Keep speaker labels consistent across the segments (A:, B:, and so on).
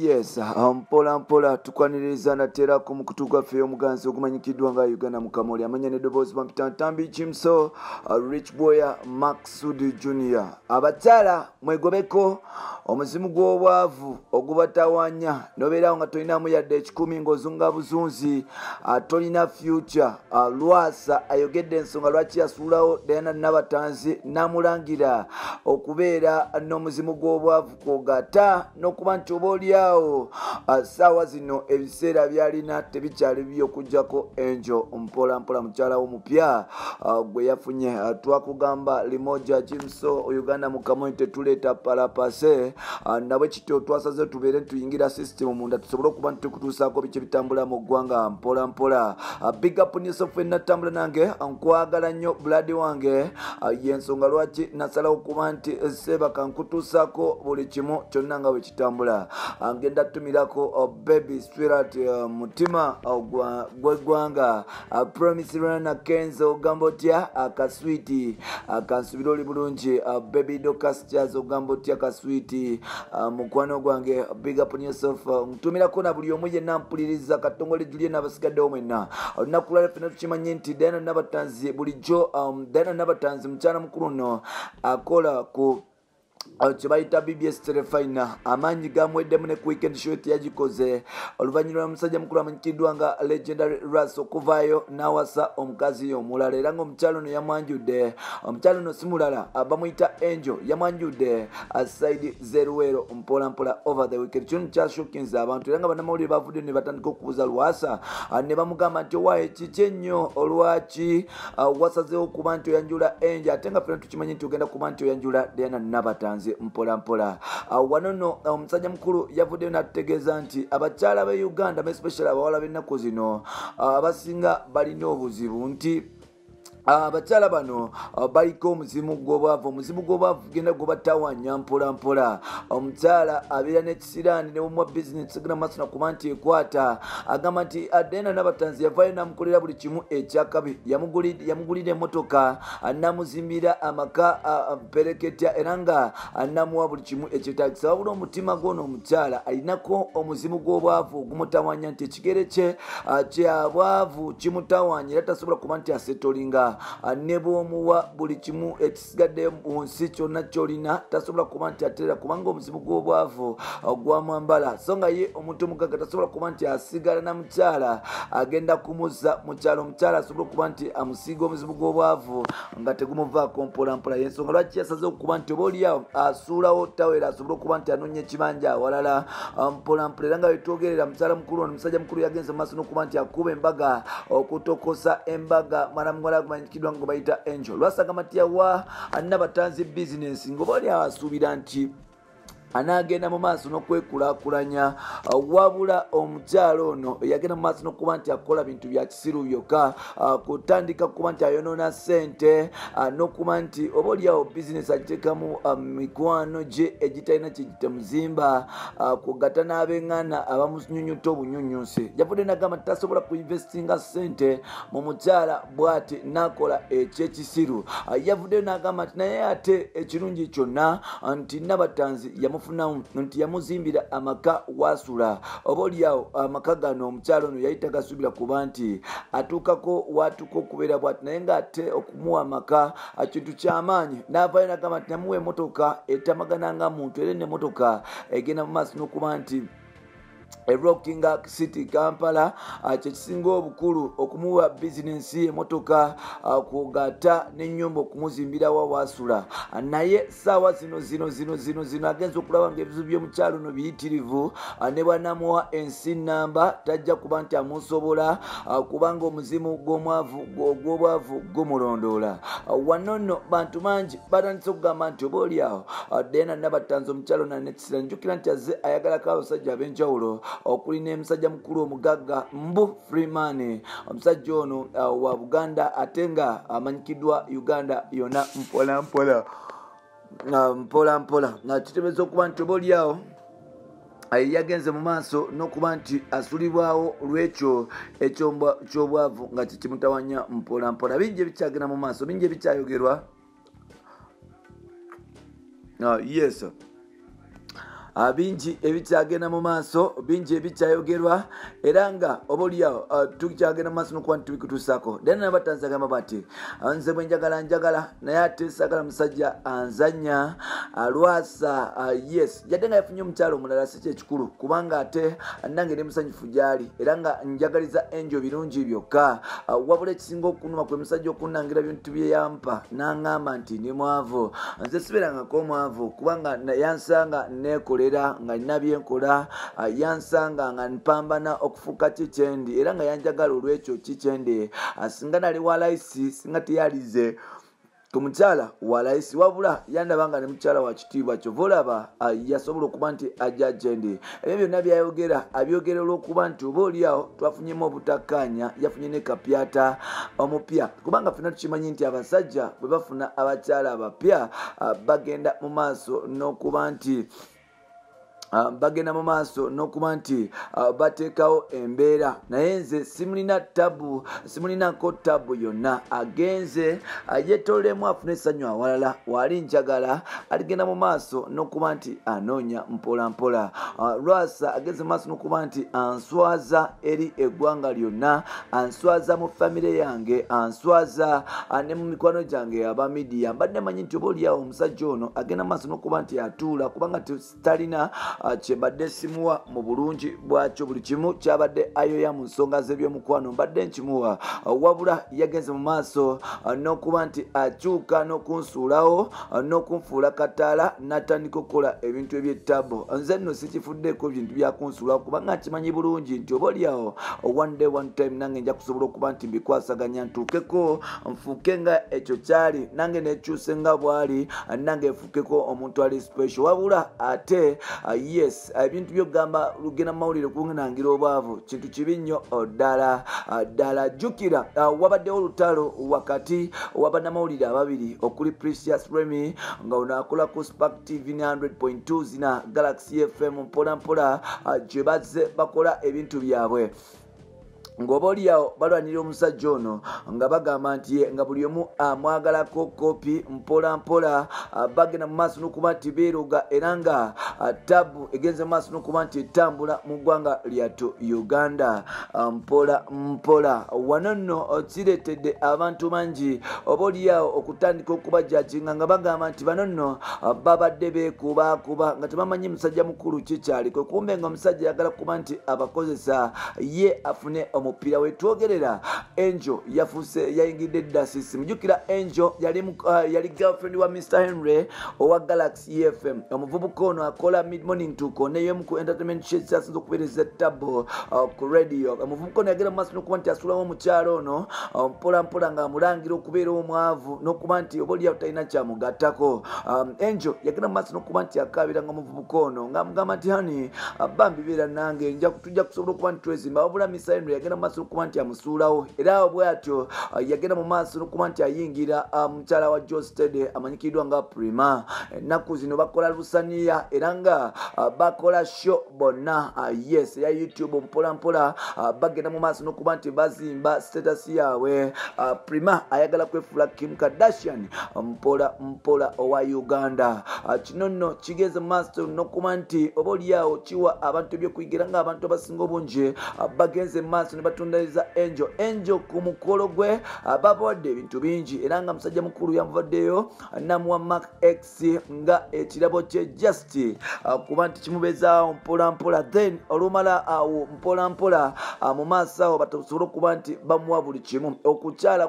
A: yes, mpola mpola tukwaniriza natera ku mukutu gwaffe omuganzi ogumanyikiddwa nga Uganda Mukamoli amanya n'eddoboozi bampita Ntambi Kimso, Rich Boya Maxud Junior. Abakyala mwegobeko omuzimu gw'obwavu ogubatawanya nobeerawo nga tolinamu yadde ekikumi ng'ozunga buzunzi, tolina future. Lwasa ayogedde ensonga lwaki yasuulawo Diana Nabatanzi n'amulangira okubeera n'omuzimu gw'obwavu kwogata n'okuba nti oba oliawo ssaawa zino ebiseera byalina tebikyali by'okuggyako Angel mpola mpola mukyala w'omupya gwe yafunye. Twakugamba Limoja Kimso Uganda Mukamoli tetuleeta palapase nabwe kityo twasaze tubeere tuyingira system munda tusobole okuba ntukutuusaako biki bitambula mu ggwanga mpola mpola. Big up news of natambula nange nkwagala nnyo blood wange yensonga lwaki nasalawo okuba nti seba kankutuusaako buli kimu kyonna nga bwe kitambula. Ngenda tumirako baby sweetheart mutima gw'eggwanga Promise Rana Kenzo ogamba otya akaswiti akansubira oli bulungi baby Docas Jazz ogamba otya akaswiti mukwano gwange big up yourself ntumirako na buli omu yenna mpuliriza katongole Julie n'abasigaddewo mwenna olunaku lwaleero ffenna tukimanye nti Diana Nabatanzi bulijjo Diana Nabatanzi mukyala mukulu nno akola ku kibayita BBS Telefina amaanyi gamweddemu ne ku weekend show yagikoze oluvannyuma lw'omusajja mukulu amanyikiddwa nga Legendary Ras okuvaayo n'awasa omukazi omulala era ng'omukyalo ono yamwanjudde. Omukyalo ono si mulala bamuyita Angel yamwanjudde Saidi Zeruwero mpola mpola over the weekend. Kino kyashokinza abantu era nga bannamawulire bavudde ne batandika okubuuza Lwasa ne bamugamba nti owaaye kiki ennyo olwaki wasazeewo okuba nti oyanjula Angel ate nga ffenna tukimanyi nti ogenda kuba nti oyanjula Diana Nabatanzi mpola mpola. Wano nno omusajja mukulu yavuddeyo n'atutegeeza nti abakyala b'e Uganda especially abawala b'ennaku zino abasinga balina obuzibu nti abakyala bano baliko omuzimu gw'obwavu. Omuzimu gw'obwavu genda gubatawanya mpola mpola. Omukyala abeera n'ekisiraani ne bumwa bizinesi gena maaso nakuba nti ekwata agamba nti Diana Nabatanzi yavaayo n'amukolera buli kimu ekyakabi. Yamugulira emmotoka n'amuzimbira amaka pereketya era nga n'amuwa buli kimu ekyetaagisa wabula omutima gw'ono omukyala alinako omuzimu gw'obwavu ogumutawanya nti ekigere kye kyabwavu kimutawanya era tasobola kuba nti asetolinga ne bw'omuwa buli kimu ekisigadde mu nsi kyonna ky'olina tasobola kuba nti ateera kubanga omuzimu gw'obwavu gwamwambala so nga ye omuntu omugagga tasobola kuba nti asigala na mukyala agenda kumuzza mukyalo omukyala asobola okuba nti amusiiga omuzimu gw'obwavu nga tegumuvaako mpola mpola. Yensonga lwaki yasaze okuba nti oba oliawo asuulawo tawera asobole okuba nti anoonya ekibanja awalala mpola mpola era nga wetwogerera mukyala mukulu ono omusajja mukulu yagenze mu maaso n'okuba nti akuba embaga okutokosa embaga mwala manyikiddwa ngo bayita Angel. Lwasa agamba nti yawa Nabatanzi bizinesi ng'oba oliawo asuubira nti anaagenda mu maaso n'okwekulaakulanya wabula omukyalo ono yagenda mu maaso n'okuba nti akola bintu bya kisiru byokka kutandika kuba nti ayonoona ssente n'okuba nti oba oliawo bizinesi agiteekamu mikwano gye egitalina kyegitemuzimba kugatta n'ab'eŋŋanda abamunyunyuta obunyunyusi. Yavudde n'agamba nti tasobola kuinvestinga ssente mu mukyala bw'ati n'akola ekyekisiru. Yavuddeyo n'agamba nti naye ate ekirungi kyonna nti Nabatanzi funamu nti yamuzimbira amaka wasula oba oliawo amaka gano omukyalo ono yali tagasuubira kuba nti atuukako watuuka okubeera bwati naye ng'ate okumuwa amaka kintu kyamaanyi. N'avaayo n'agamba nti namuwa emmotoka etamagana nga muntu era n'emmotoka egenda mu maaso n'okuba nti Rocking City Kampala kyekisinga obukulu okumuwa bizinesi emmotoka kugatta n'ennyumba okumuzimbira wa wasula. Naye ssaawa zino agenza okulaba ng'ebizibu by'omukyalo ono biyitirivu ne bw'anamuwa ensi namba tajja kuba nti amusobola kubanga omuzimu gw'obwavu gumulondoola. Wano nno bantu bangi batandise okugamba nti oba oliawo Diana Nabatanzi omukyalo nanekisira njukira nti azze ayagalako abasajja ab'enjawulo okuli n'omusajja mukulu omugagga Mbu Freeman omusajja ono wa Buganda ate nga amanyikiddwa Uganda yonna mpola mpola mpola mpola. Kitegeeza okuba nti oba oliawo yagenze mu maaso n'okuba nti asulibwawo lw'ekyo eky'obwavu nga kikimutawanya mpola mpola. Bingi ebikyagenda mu maaso, bingi ebikyayogerwa. Yes bingi ebikyagenda mu maaso bingi ebikyayogerwa era nga obaoliawo tukyagenda mu maaso nokuba ntibikutuusako dena nabatanzi agamba bati nze bwe njagala naye ate saagala musajja anzanya Lwasa yes yadde nga yafunye omukyalo omulala si kyekikulu kubanga ate nange ne musanyufu gyali era nga njagaliza Angel birungi byokka wabula ekisinga okunuma kwe musajja okunnangira bintu bye yampa n'aŋŋamba nti ndi mwavu nze sibeerangako omwavu kubanga yansanga neekolera nga nina byenkola yansanga nga mpambana okufuuka kikyendi era nga yanjagala olwekyo kikyendi singa nali walayisi singa teyalize omukyala wa layisi wabula yandaba nga ne mukyala wa kitiibwa kyova olaba yasobola okuba nti ajja gyendi ebyo byonna byayogera abyogera olw'okuba nti oba oliawo twafunyemu obutakkaanya yafunye ne kapyata omupya kubanga ffenna tukimanyi nti abasajja bwe bafuna abakyala abapya bagenda mu maaso n'okuba nti bagenda mu maaso n'okuba nti bateekawo embeera naye nze simulinako tabu yonna agenze yetolemu afune essanyu awalala wali njagala aligenda mu maaso n'okuba nti anoonya mpolampola Lwasa agenze mu maaso n'okuba nti answaza eri eggwanga lyonna answaza mu famire yange answaza ne mu mikwano gyange aba midiya mbadde manyi nti oba oliawo omusajja ono agenda mu maaso n'okuba nti atuula kubanga talina kyembadde simuwa mu bulungi bwakyo buli kimu kyabadde ayoya mu nsonga z'ebyomukwano mbadde nkimuwa wabula yagenze mu maaso n'okuba nti akyuka n'okunsuulawo n'okunfuula kataala n'atandika okukola ebintu eby'ettabo nze nno sikifuddeko bintu byakunsuulawo kubanga kimanyi bulungi nti oba oliawo one day one time nange nja kusobola okuba nti mbikwasaganya ntuukeko nfuuke nga ekyo kyali nange nekyuse nga bwali nange nfuukeko omuntu ali special wabula ate yes ebintu byogamba lugenda mawulire kunangira obwavu kintu kibi nnyo ddala jjukira wabaddewo olutalo wakati wabannamawulire ababiri okuli Precious Remy nga ono akola ku Spark TV 100.2 zina Galaxy FM mpolampola gye bazze bakola ebintu byabwe ng'oba oliawo balwanira omusajja ono nga bagamba nti nga buli omu amwagalako kopi mpolampola bagenda mu maaso n'okuba nti beeroga era nga tabu egenze mu maaso n'okuba nti etambula mu ggwanga lyattu Uganda mpola wano nno kireetedde abantu bangi oba oliawo okutandika okubajaginga nga bagamba nti bano nno babadde beekubakuba nga tebamanyi musajja mukulu kikyaliko kumbe nga omusajja yagala kuba nti abakozesa ye afune omupiira wetwogerera Angel yafuuse yayingidde dasisi mujukira Angel yali girlfriend wa Mr. Henry owa Galaxy FM omuvubuka ono akola mid morning tuko neyemu ku entertainment shades asinze okubeereza tabo ku radio omuvubuka ono yagenda mu maaso n'okuba nti asulawo omukyalo ono mpolampola nga amulangira okubeera omwavu n'okuba nti oba oliawo talina kyamugattako Angel yagenda mu maaso n'okuba nti akaabiranga omuvubuka ono ng'amugamba nti hani bambi beera nange tujja kusobola okuba nti twezimba wabula Mr. Henry yagenda mu maaso n'okuba nti amusuulawo era bw'atyo yagenda mu maaso n'okuba nti ayingira mukyala wa Joe Steady amanyikiddwa nga Prima ennaku zino bakola lusaniya era nga bakola show bonna yes ya YouTube mpolampola bagenda mu maaso n'okuba nti bazimba status yaabwe Prima ayagala kwefuula Kim Kardashian mpola owa Uganda kino nno kigeze mu maaso n'okuba nti oba oliawo kiwa abantu ebyokuyigira nga abantu abasinga obungi bagenze mu maaso ne batundaliza Angel ku mukolo gwe babawadde ebintu bingi era nga musajja mukulu yamuvaddeyo namuwa Mark X nga ekirabo kye just kuba nti kimubezaawo mpolampola then olumala awo mpolampola mu maaso awo batasobola okuba nti bamuwa buli kimu okukyala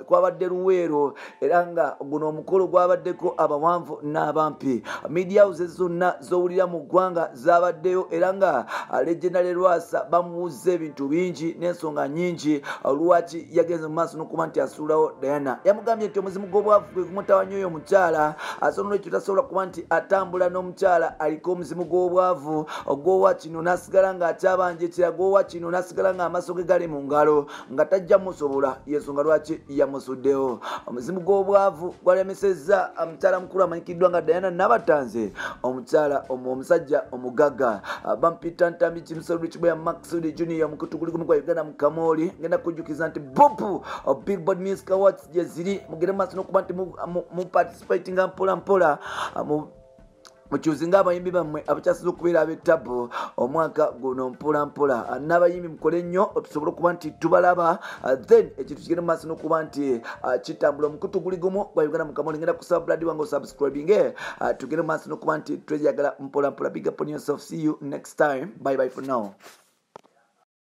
A: kwabadde luweero era nga guno omukolo gwabaddeko abawanvu n'abampi media houses zonna zowulira mu ggwanga zabaddeyo era nga legendary Lwasa bamuwuza ebintu bingi n'ensonga nyingi lwaki yagenze mu maaso n'okuba nti asuulawo Diana yamugambye nti omuzimu gw'obwavu gwe gumutawanya oyo omukyala asobola ekyo tasobola kuba nti atambula n'omukyala aliko omuzimu gw'obwavu ogw'owa kino n'asigala ng'akyabanjekera gw'owa kino n'asigala ng'amaaso ge gali mu ngalo nga tajja musobola yensonga lwaki yamusuddewo omuzimu gw'obwavu gwalemesezza omukyala mukulu amanyikiddwa nga Diana Nabatanze omusajja omugagga bampita ntambi kimusolo Richboy Maxud Junior mukutu guli gumu gwa Uganda mukamoli ngenda kujjukiza nti bopu Billboard Music Awards gye ziri mugende maaso n'okuba nti mu participating mpolampola mukyuzinga abayimbi bammwe abakyasiza okubeera ab'ettabo omwaka guno mpolampola n'abayimbi mukole nnyo tusobole okuba nti tubalaba then ekintu kigenda mu maaso n'okuba nti kitambula omukutu guli gumu gwa Uganda mu Kamoli ngenda kusaba blood wange osubscribing tugende mu maaso n'okuba nti tweyagala mpolampola. Big up on yourself, see you next time, bye bye for now.